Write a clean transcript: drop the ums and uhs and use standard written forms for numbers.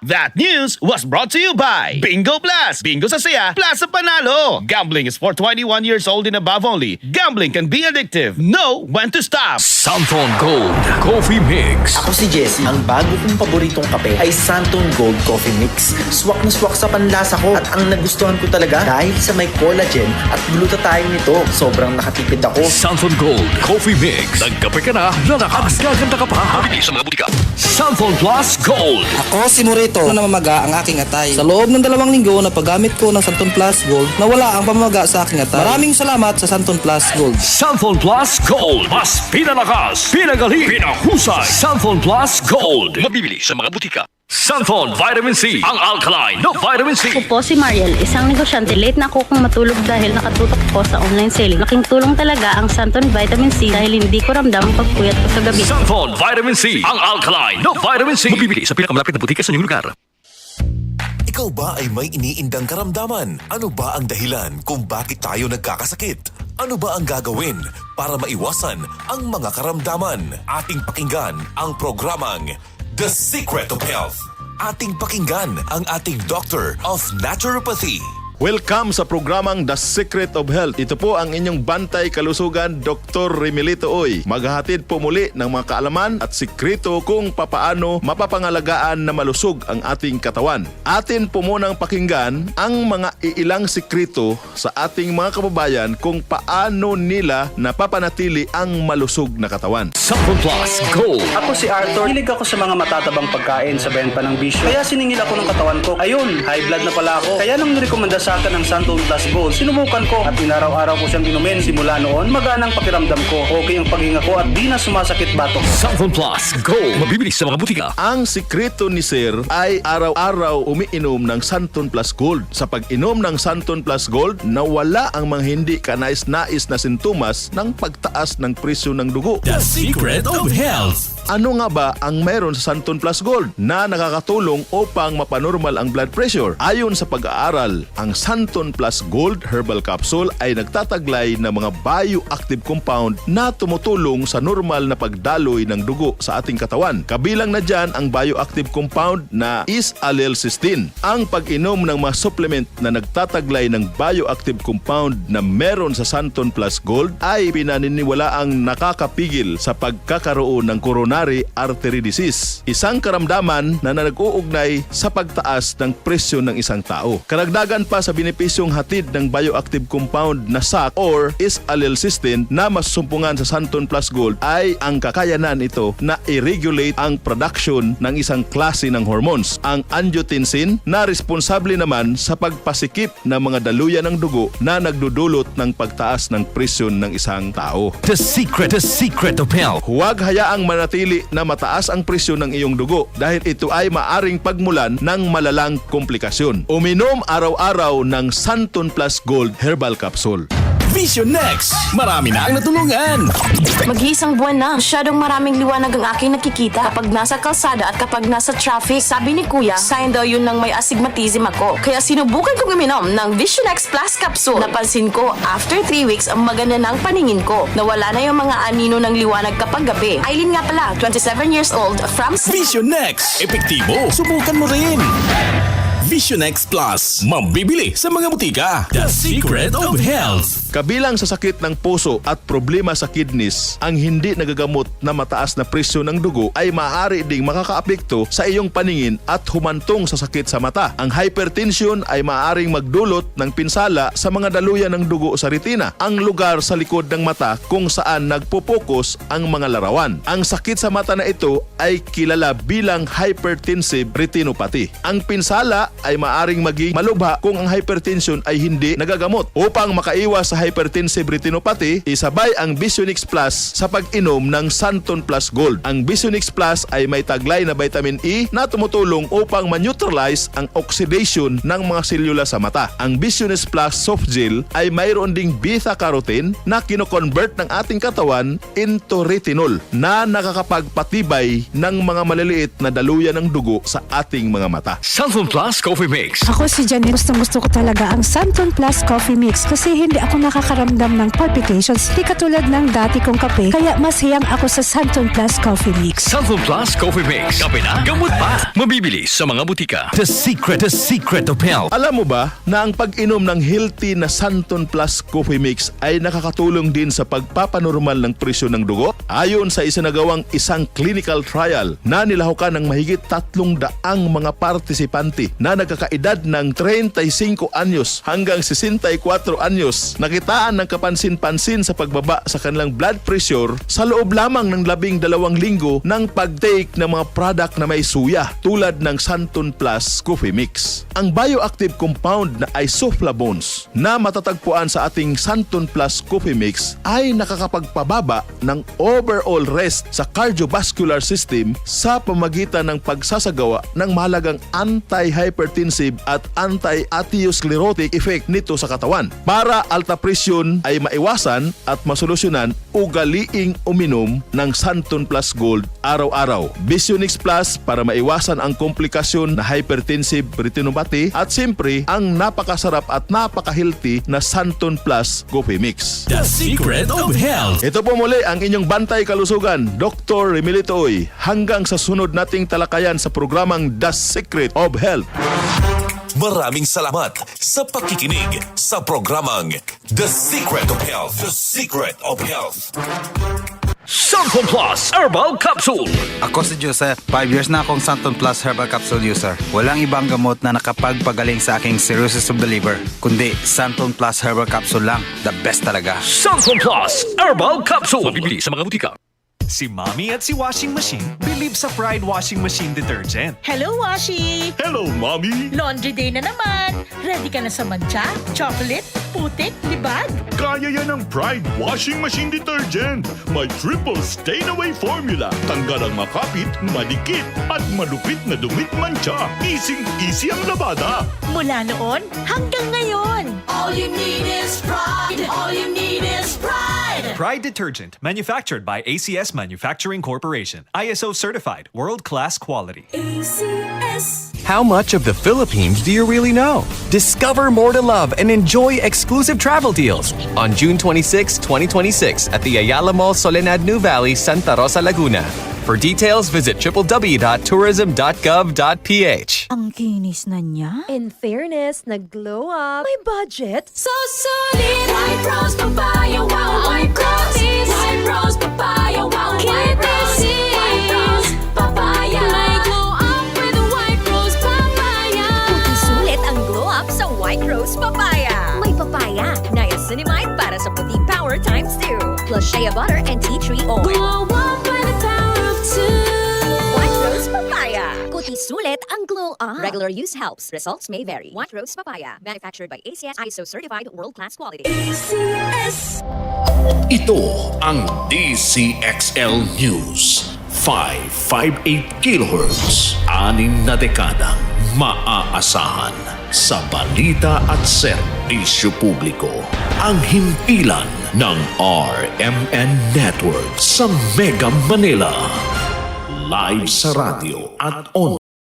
That news was brought to you by Bingo Plus. Bingo sa saya, plus sa panalo. Gambling is for 21 years old and above only. Gambling can be addictive. Know when to stop. Santon Gold Coffee Mix. Ako si Jesse. Ang bago kong paboritong kape ay Santon Gold Coffee Mix. Swak na swak sa panlasa ko at ang nagustuhan ko talaga dahil sa may collagen at glutathione nito. Sobrang nakatipid ako. Santon Gold Coffee Mix. Nagkape ka na, lalakas, gaganda ka pa. Mabili sa mga butika. Santon Plus Gold. Ako si Morito na namamaga ang aking atay. Sa loob ng 2 linggo na paggamit ko ng Santon Plus Gold, nawala ang pamamaga sa aking atay. Maraming salamat sa Santon Plus Gold. Santon Plus Gold. Mas pinalakas, pinagaling, pinahusay. Santon Plus Gold. Mabibili sa mga butika. Santon Vitamin C. Ang alkaline na vitamin C. Ako po si Mariel, isang negosyante. Late na ako kung matulog dahil nakatutok ko sa online selling. Laking tulong talaga ang Santon Vitamin C dahil hindi ko ramdam ang pagpuyat ko sa gabi. Santon Vitamin C. Ang alkaline na vitamin C. Mabibili sa pinakamalapit na butika sa inyong lugar. Ikaw ba ay may iniindang karamdaman? Ano ba ang dahilan kung bakit tayo nagkakasakit? Ano ba ang gagawin para maiwasan ang mga karamdaman? Ating pakinggan ang programang The Secret of Health. Ating pakinggan ang ating Doctor of Naturopathy. Welcome sa programang The Secret of Health. Ito po ang inyong bantay kalusugan, Dr. Remilito Oy. Maghahatid po muli ng mga kaalaman at sikreto kung papaano mapapangalagaan na malusog ang ating katawan. Atin po munang pakinggan ang mga iilang sikreto sa ating mga kababayan kung paano nila napapanatili ang malusog na katawan. Santon Plus Gold. Ako si Arthur. Hilig ako sa mga matatabang pagkain sa benta ng bisyo. Kaya siningil ako ng katawan ko. Ayun, high blood na pala ako. Kaya nang nirekomenda sa akin ng Santon Plus Gold, sinubukan ko at inaraw-araw ko siyang inumin. Simula noon, maganang pakiramdam ko. Okay ang paghinga ko at di na sumasakit batok. Santon Plus Gold. Mabibili sa mga butika. Ang sikreto ni Sir ay araw-araw umiinom ng Santon Plus Gold. Sa pag-inom ng Santon Plus Gold, nawala ang mga hindi kanais-nais na sintomas ng pagtaas ng presyo ng dugo. The Secret of Health. Ano nga ba ang meron sa Santon Plus Gold na nakakatulong upang mapanormal ang blood pressure? Ayon sa pag-aaral, ang Santon Plus Gold Herbal Capsule ay nagtataglay ng mga bioactive compound na tumutulong sa normal na pagdaloy ng dugo sa ating katawan. Kabilang na dyan ang bioactive compound na is-allyl-cysteine. Ang pag-inom ng mga supplement na nagtataglay ng bioactive compound na meron sa Santon Plus Gold ay pinaniniwalaang nakakapigil sa pagkakaroon ng coronary artery disease, isang karamdaman na nag-uugnay sa pagtaas ng presyo ng isang tao. Karagdagan pa sa benepisyong hatid ng bioactive compound na SAC or is-allyl-cysteine na masusumpungan sa Santon Plus Gold ay ang kakayanan ito na i-regulate ang production ng isang klase ng hormones, ang angiotensin, na responsable naman sa pagpasikip ng mga daluyan ng dugo na nagdudulot ng pagtaas ng presyo ng isang tao. The Secret of Health. Huwag hayaang manatili na mataas ang presyo ng iyong dugo dahil ito ay maaring pagmulan ng malalang komplikasyon. Uminom araw-araw ng Santon Plus Gold Herbal Capsule. Vision Next. Marami na ang natulungan. Mag-iisang buwan na, masyadong maraming liwanag ang aking nakikita kapag nasa kalsada at kapag nasa traffic. Sabi ni Kuya, sign daw yun ng may astigmatism ako. Kaya sinubukan kong uminom ng Vision X Plus Capsule. Napansin ko, after 3 weeks, ang maganda ng paningin ko. Nawala na yung mga anino ng liwanag kapag gabi. Aileen nga pala, 27 years old, from... Vision Next. Epektibo. Subukan mo rin. Vision X Plus. Mabibili sa mga butika. The Secret of Health. Kabilang sa sakit ng puso at problema sa kidneys, ang hindi nagagamot na mataas na presyo ng dugo ay maaari ding makakaapekto sa iyong paningin at humantong sa sakit sa mata. Ang hypertension ay maaaring magdulot ng pinsala sa mga daluyan ng dugo sa retina, ang lugar sa likod ng mata kung saan nagpo-focus ang mga larawan. Ang sakit sa mata na ito ay kilala bilang hypertensive retinopathy. Ang pinsala ay maaaring maging malubha kung ang hypertension ay hindi nagagamot. Upang makaiwas sa hypertensive retinopathy, isabay ang Visionix Plus sa pag-inom ng Santon Plus Gold. Ang Visionix Plus ay may taglay na vitamin E na tumutulong upang ma-neutralize ang oxidation ng mga selula sa mata. Ang Visionix Plus Soft Gel ay mayroon ding beta-carotene na kino-convert ng ating katawan into retinol na nakakapagpatibay ng mga maliliit na daluyan ng dugo sa ating mga mata. Santon Plus Coffee Mix. Ako si Janet. Gusto ko talaga ang Santon Plus Coffee Mix kasi hindi ako nakakaramdam ng palpitations di katulad ng dati kong kape, kaya mas hiyang ako sa Santon Plus Coffee Mix. Santon Plus Coffee Mix. Kape na, gamot pa. Mabibili sa mga butika. The secret of health. Alam mo ba na ang pag-inom ng healthy na Santon Plus Coffee Mix ay nakakatulong din sa pagpapanormal ng presyon ng dugo? Ayon sa isinagawang isang clinical trial na nilahukan ng mahigit 300 mga partisipante na nagkakaedad ng 35 anyos hanggang 64 anyos, nakitaan ng kapansin-pansin sa pagbaba sa kanilang blood pressure sa loob lamang ng 12 linggo ng pag-take ng mga product na may suya tulad ng Santon Plus Coffee Mix. Ang bioactive compound na isoflavones na matatagpuan sa ating Santon Plus Coffee Mix ay nakakapagpababa ng overall rest sa cardiovascular system sa pamagitan ng pagsasagawa ng mahalagang anti-hypertensive at anti-atherosclerotic effect nito sa katawan. Para alta presyon ay maiwasan at masolusyonan, ugaliing uminom ng Santon Plus Gold araw-araw. Visionix Plus para maiwasan ang komplikasyon na hypertensive retinopathy at siyempre ang napakasarap at napaka-healthy na Santon Plus Coffee Mix. The secret of health. Ito po muli ang inyong bantay kalusugan, Dr. Remilito Oy. Hanggang sa sunod nating talakayan sa programang The Secret of Health. Maraming salamat sa pakikinig sa programang The Secret of Health. The Secret of Health. Santon Plus Herbal Capsule. Ako si Joseph. 5 years na akong Santon Plus Herbal Capsule user. Walang ibang gamot na nakapagpagaling sa aking cirrhosis of the liver, kundi Santon Plus Herbal Capsule lang. The best talaga. Santon Plus Herbal Capsule. Mabibili sa mga butika. Si Mommy at si Washing Machine believe sa Pride Washing Machine Detergent. Hello, Washi! Hello, Mommy! Laundry day na naman! Ready ka na sa mancha, chocolate, putik, libag? Kaya yan ng Pride Washing Machine Detergent. May triple stain-away formula. Tanggal ang makapit, madikit, at malupit na dumit mancha. Easy ang labada. Mula noon hanggang ngayon. All you need is pride. All you need is pride. Pride Detergent, manufactured by ACS Manufacturing Corporation. ISO certified, world-class quality. ACS. How much of the Philippines do you really know? Discover more to love and enjoy exclusive travel deals on June 26, 2026 at the Ayala Mall Soledad New Valley, Santa Rosa, Laguna. For details, visit www.tourism.gov.ph. Ang kinis na niya. In fairness, nag-glow up. May budget. So solid. White Rose Papaya, wow. White Rose. White Rose Papaya, wow. White Rose. White Rose Papaya. May glow up with White Rose Papaya. Puti sulit ang glow up sa White Rose Papaya. May papaya, niacinamide para sa puti power times 2. Plus shea butter and tea tree oil. Glow up with the power of 2. White Rose Papaya. Puti sulit ang glow up. Regular use helps. Results may vary. White Rose Papaya. Manufactured by ACS ISO certified world-class quality. ACS. Ito ang DCXL News. 558 kHz. 6 na dekadang maaasahan sa balita at serbisyo publiko. Ang himpilan ng RMN Network sa Mega Manila. Live sa radio at online.